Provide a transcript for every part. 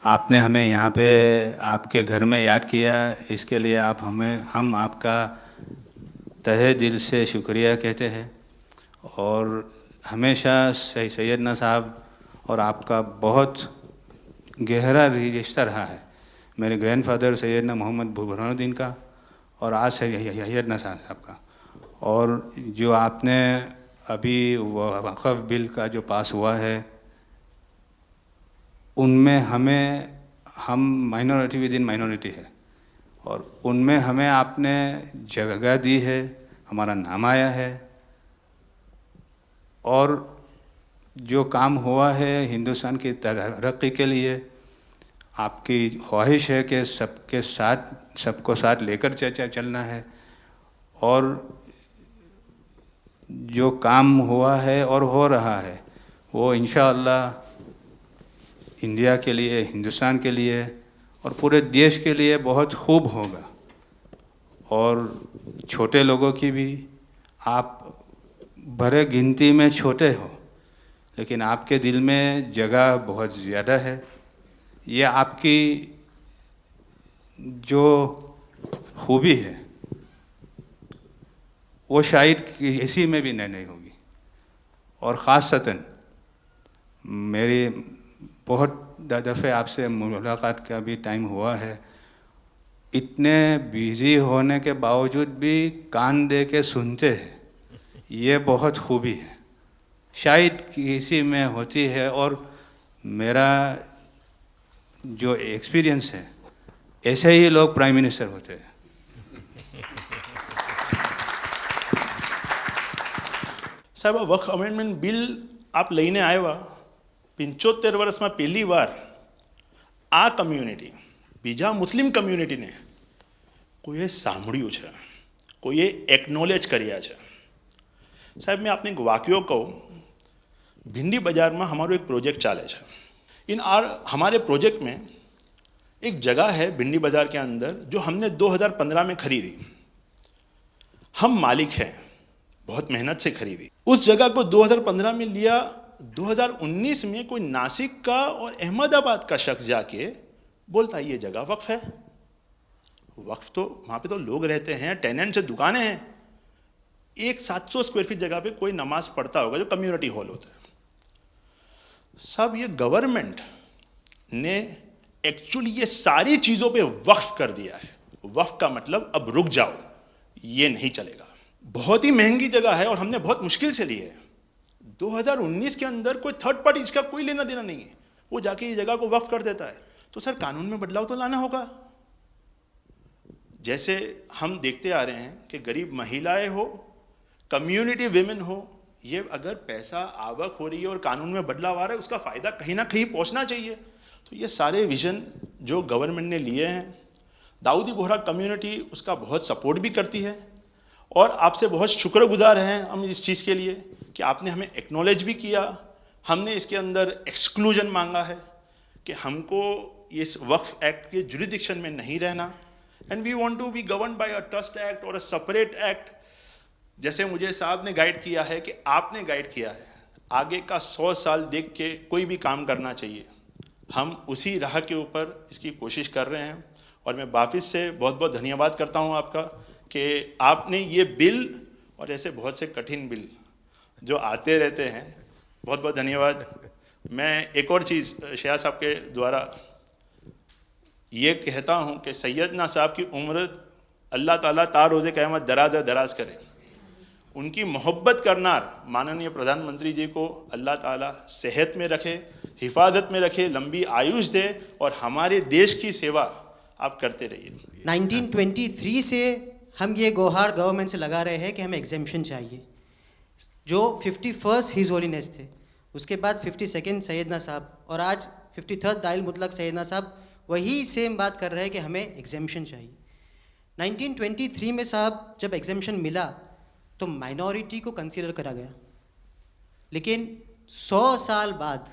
आपने हमें यहाँ पे आपके घर में याद किया, इसके लिए हम आपका तहे दिल से शुक्रिया कहते हैं। और हमेशा सैयदना साहब और आपका बहुत गहरा रिश्ता रहा है। मेरे ग्रैंडफादर सैयदना मोहम्मद बुरहानुद्दीन का और आज सैयदना साहब का। और जो आपने अभी वक़्फ़ बिल का जो पास हुआ है, उनमें हम माइनॉरिटी विद इन माइनॉरिटी है, और उनमें हमें आपने जगह दी है, हमारा नाम आया है। और जो काम हुआ है हिंदुस्तान की तरक्की के लिए, आपकी ख्वाहिश है कि सबको साथ लेकर चलना है। और जो काम हुआ है और हो रहा है वो इंशाअल्लाह इंडिया के लिए, हिंदुस्तान के लिए और पूरे देश के लिए बहुत खूब होगा। और छोटे लोगों की भी, आप भरे गिनती में छोटे हो, लेकिन आपके दिल में जगह बहुत ज़्यादा है। ये आपकी जो खूबी है वो शायद किसी में भी नहीं होगी। और ख़ासतन मेरी बहुत दफ़े आपसे मुलाकात का भी टाइम हुआ है, इतने बिज़ी होने के बावजूद भी कान दे के सुनते हैं, ये बहुत खूबी है, शायद किसी में होती है। और मेरा जो एक्सपीरियंस है, ऐसे ही लोग प्राइम मिनिस्टर होते हैं। સાહેબ, આ વક્ફ અમેન્ડમેન્ટ બિલ આપ લઈને આવ્યા 75 વર્ષમાં પહેલી વાર આ કમ્યુનિટી, બીજા મુસ્લિમ કમ્યુનિટીને કોઈએ સાંભળ્યું છે, કોઈએ એકનોલેજ કર્યા છે। સાહેબ, मैं आपने एक वाक्यो कहूँ, भिंडी बाज़ार में हमारो एक प्रोजेक्ट चाले है। हमारे प्रोजेक्ट में एक जगह है भिंडी बाज़ार के अंदर जो हमने 2015 में खरीदी। हम मालिक हैं, बहुत मेहनत से खरीदी। उस जगह को 2015 में लिया, 2019 में कोई नासिक का और अहमदाबाद का शख्स जाके बोलता ये जगह वक्फ है। वक्फ तो वहाँ पे तो लोग रहते हैं, टेनेंट्स हैं, दुकानें हैं। एक 700 स्क्वायर फीट जगह पे कोई नमाज पढ़ता होगा जो कम्युनिटी हॉल होता है। सब ये गवर्नमेंट ने एक्चुअली ये सारी चीज़ों पे वक्फ कर दिया है। वक्फ का मतलब अब रुक जाओ, ये नहीं चलेगा। बहुत ही महंगी जगह है और हमने बहुत मुश्किल से ली है। 2019 के अंदर कोई थर्ड पार्टी, इसका कोई लेना देना नहीं है, वो जाके ये जगह को वक्फ कर देता है। तो सर, कानून में बदलाव तो लाना होगा। जैसे हम देखते आ रहे हैं कि गरीब महिलाएं हो, कम्युनिटी विमेन हो, ये अगर पैसा आवक हो रही है और कानून में बदलाव आ रहा है, उसका फ़ायदा कहीं ना कहीं पहुंचना चाहिए। तो ये सारे विजन जो गवर्नमेंट ने लिए हैं, दाऊदी बोहरा कम्युनिटी उसका बहुत सपोर्ट भी करती है। और आपसे बहुत शुक्रगुजार हैं हम इस चीज़ के लिए कि आपने हमें एक्नॉलेज भी किया। हमने इसके अंदर एक्सक्लूजन मांगा है कि हमको इस वक्फ एक्ट के जुरिडिक्शन में नहीं रहना, and we want to be govern by a trust act और अ सेपरेट एक्ट। जैसे मुझे साहब ने गाइड किया है कि आपने गाइड किया है, आगे का 100 साल देख के कोई भी काम करना चाहिए। हम उसी राह के ऊपर इसकी कोशिश कर रहे हैं। और मैं वापस से बहुत बहुत धन्यवाद करता हूँ आपका कि आपने ये बिल और ऐसे बहुत से कठिन बिल जो आते रहते हैं, बहुत बहुत धन्यवाद। मैं एक और चीज़ शाह साहब के द्वारा ये कहता हूँ कि सैयदना साहब की उम्र अल्लाह ताला ता रोज़े क़यामत दराज करे। उनकी मोहब्बत करना माननीय प्रधानमंत्री जी को अल्लाह ताला सेहत में रखे, हिफाजत में रखे, लंबी आयुष दे और हमारे देश की सेवा आप करते रहिए। 1923 से हम ये गुहार गवर्नमेंट से लगा रहे हैं कि हमें एग्जेम्पशन चाहिए। जो 51st हिज होलीनेस थे, उसके बाद 52nd सैयदना साहब, और आज 53rd दाइल मुतलक सैयदना साहब वही सेम बात कर रहे हैं कि हमें एग्जेम्पशन चाहिए। 1923 में साहब जब एग्जेम्पशन मिला तो माइनॉरिटी को कंसीडर करा गया, लेकिन 100 साल बाद,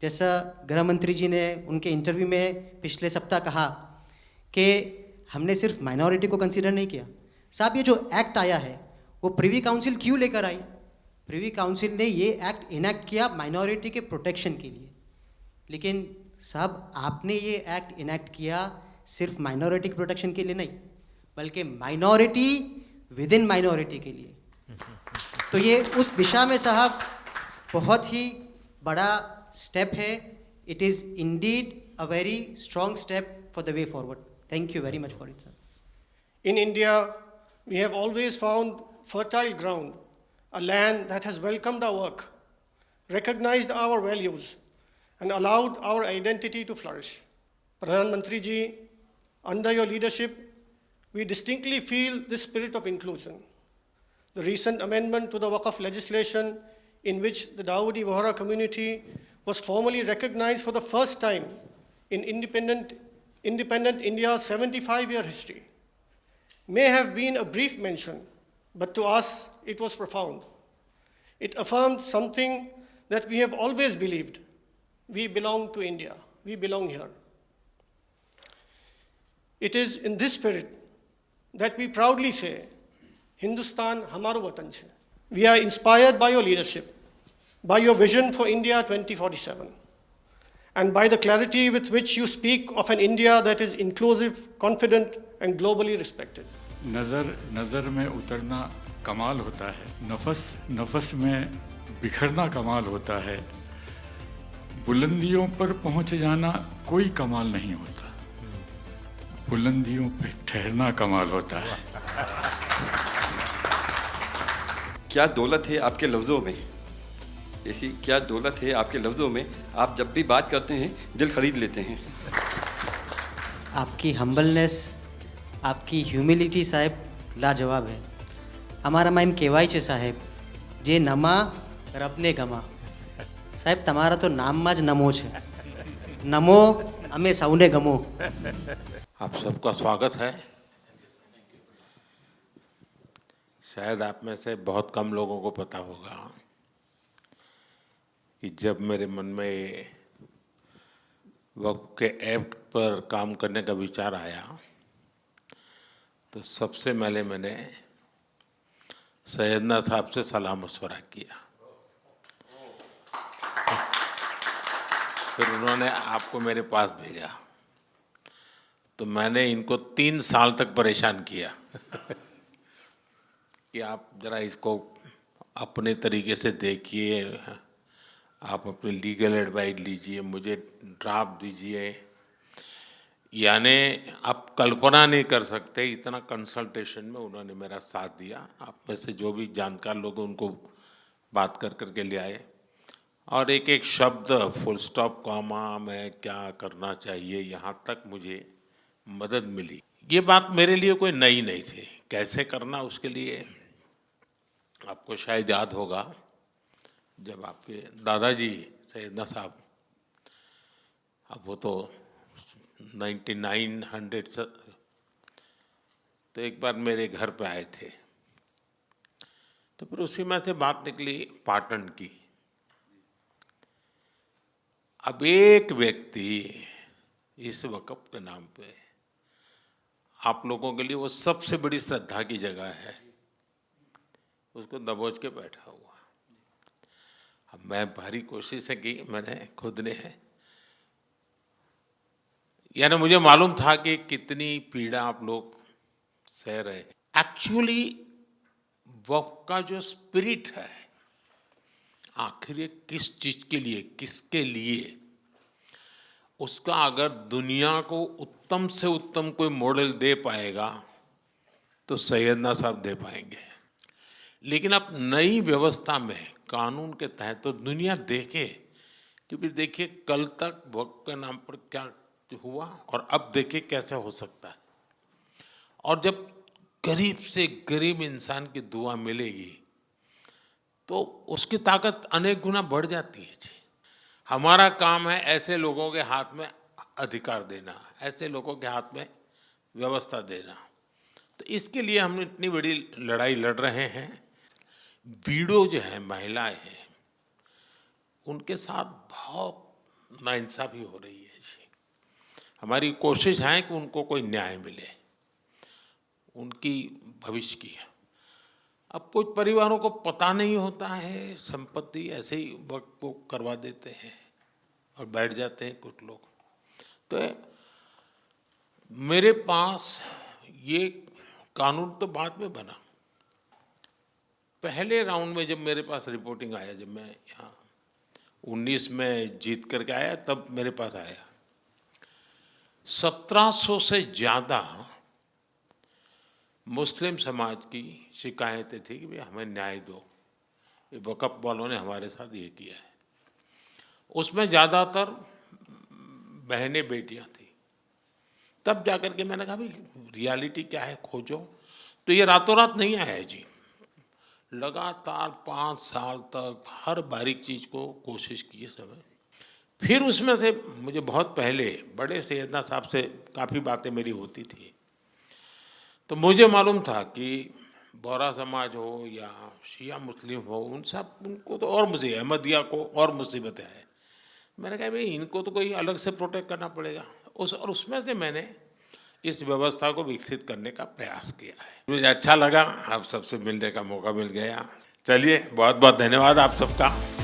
जैसा गृह मंत्री जी ने उनके इंटरव्यू में पिछले सप्ताह कहा कि हमने सिर्फ माइनॉरिटी को कंसीडर नहीं किया। साहब, ये जो एक्ट आया है वो प्रिवी काउंसिल क्यों लेकर आई? प्रिवी काउंसिल ने ये एक्ट इनैक्ट किया माइनॉरिटी के प्रोटेक्शन के लिए, लेकिन साहब आपने ये एक्ट इनैक्ट किया सिर्फ माइनॉरिटी की प्रोटेक्शन के लिए नहीं, बल्कि माइनॉरिटी विद इन माइनॉरिटी के लिए। तो ये उस दिशा में साहब बहुत ही बड़ा स्टेप है। It is indeed a very strong step for the way forward. Thank you very much for it sir. In India, we have always found fertile ground, a land that has welcomed our work, recognized our values, and allowed our identity to flourish. Pradhan Mantri ji, under your leadership, we distinctly feel this spirit of inclusion. The recent amendment to the Waqf legislation, in which the Dawoodi Bohra community was formally recognized for the first time in independent India's 75-year history, may have been a brief mention, but to us it was profound. It affirmed something that we have always believed. We belong to India. We belong here. It is in this spirit that we proudly say, Hindustan hamaro watan chhe. We are inspired by your leadership, by your vision for India 2047, and by the clarity with which you speak of an India that is inclusive, confident, and globally respected. नज़र में उतरना कमाल होता है, नफस में बिखरना कमाल होता है, बुलंदियों पर पहुंच जाना कोई कमाल नहीं होता, बुलंदियों पे ठहरना कमाल होता है। क्या दौलत है आपके लफ्ज़ों में, ऐसी क्या दौलत है आपके लफ्ज़ों में, आप जब भी बात करते हैं दिल खरीद लेते हैं। आपकी हम्बलनेस, आपकी ह्यूमिलिटी साहेब लाजवाब है। हमारा माइम केवाई छे साहेब जे नमा रबने गमा। साहेब तमारा तो नाम माज नमो है, नमो हमें सौने गमो। आप सबका स्वागत है। शायद आप में से बहुत कम लोगों को पता होगा कि जब मेरे मन में वक्फ के एक्ट पर काम करने का विचार आया तो सबसे पहले मैंने सैयदना साहब से सलाह मशवरा किया, फिर उन्होंने आपको मेरे पास भेजा, तो मैंने इनको 3 साल तक परेशान किया कि आप ज़रा इसको अपने तरीके से देखिए, आप अपनी लीगल एडवाइस लीजिए, मुझे ड्राफ्ट दीजिए। यानी आप कल्पना नहीं कर सकते इतना कंसल्टेशन में उन्होंने मेरा साथ दिया। आप में से जो भी जानकार लोग उनको बात कर करके ले आए, और एक एक शब्द फुल स्टॉप कॉमा में क्या करना चाहिए यहाँ तक मुझे मदद मिली। ये बात मेरे लिए कोई नई नहीं थी, कैसे करना उसके लिए आपको शायद याद होगा जब आपके दादाजी सैयदना साहब, अब वो तो 1900 से, तो एक बार मेरे घर पे आए थे, तो फिर उसी में से बात निकली पाटन की। अब एक व्यक्ति इस वक़्फ़ के नाम पे आप लोगों के लिए वो सबसे बड़ी श्रद्धा की जगह है, उसको दबोच के बैठा हुआ। अब मैं भारी कोशिश की मैंने खुद ने, यानी मुझे मालूम था कि कितनी पीड़ा आप लोग सह रहे हैं। एक्चुअली वक्फ का जो स्पिरिट है, आखिर ये किस चीज़ के लिए, किसके लिए, उसका अगर दुनिया को उत्तम से उत्तम कोई मॉडल दे पाएगा तो सैयदना साहब दे पाएंगे। लेकिन अब नई व्यवस्था में कानून के तहत तो दुनिया देखे, क्योंकि देखिए कल तक वक्फ के नाम पर क्या हुआ और अब देखिए कैसे हो सकता है। और जब गरीब से गरीब इंसान की दुआ मिलेगी तो उसकी ताकत अनेक गुना बढ़ जाती है जी। हमारा काम है ऐसे लोगों के हाथ में अधिकार देना, ऐसे लोगों के हाथ में व्यवस्था देना। तो इसके लिए हम इतनी बड़ी लड़ाई लड़ रहे हैं। वीडो जो है, महिलाएं हैं, उनके साथ बहुत नाइंसाफ़ी हो रही है जी। हमारी कोशिश है कि उनको कोई न्याय मिले, उनकी भविष्य की। अब कुछ परिवारों को पता नहीं होता है, संपत्ति ऐसे ही वक्त को करवा देते हैं। और बैठ जाते हैं कुछ लोग। तो मेरे पास ये कानून तो बाद में बना, पहले राउंड में जब मेरे पास रिपोर्टिंग आया, जब मैं यहाँ 19 में जीत करके आया, तब मेरे पास आया 1700 से ज़्यादा मुस्लिम समाज की शिकायतें थी कि भाई हमें न्याय दो, ये वक़्फ़ वालों ने हमारे साथ ये किया है। उसमें ज़्यादातर बहनें बेटियां थी। तब जाकर के मैंने कहा भाई रियलिटी क्या है, खोजो। तो ये रातों रात नहीं आया है जी, लगातार 5 साल तक हर बारीक चीज़ को कोशिश की समय। फिर उसमें से मुझे बहुत पहले बड़े सैयदना साहब से काफ़ी बातें मेरी होती थी, तो मुझे मालूम था कि बोहरा समाज हो या शिया मुस्लिम हो, उनको तो और मुझे, अहमदिया को और मुसीबतें हैं। मैंने कहा भाई इनको तो कोई अलग से प्रोटेक्ट करना पड़ेगा, और उसमें से मैंने इस व्यवस्था को विकसित करने का प्रयास किया है। मुझे अच्छा लगा, आप सबसे मिलने का मौका मिल गया। चलिए, बहुत बहुत धन्यवाद आप सबका।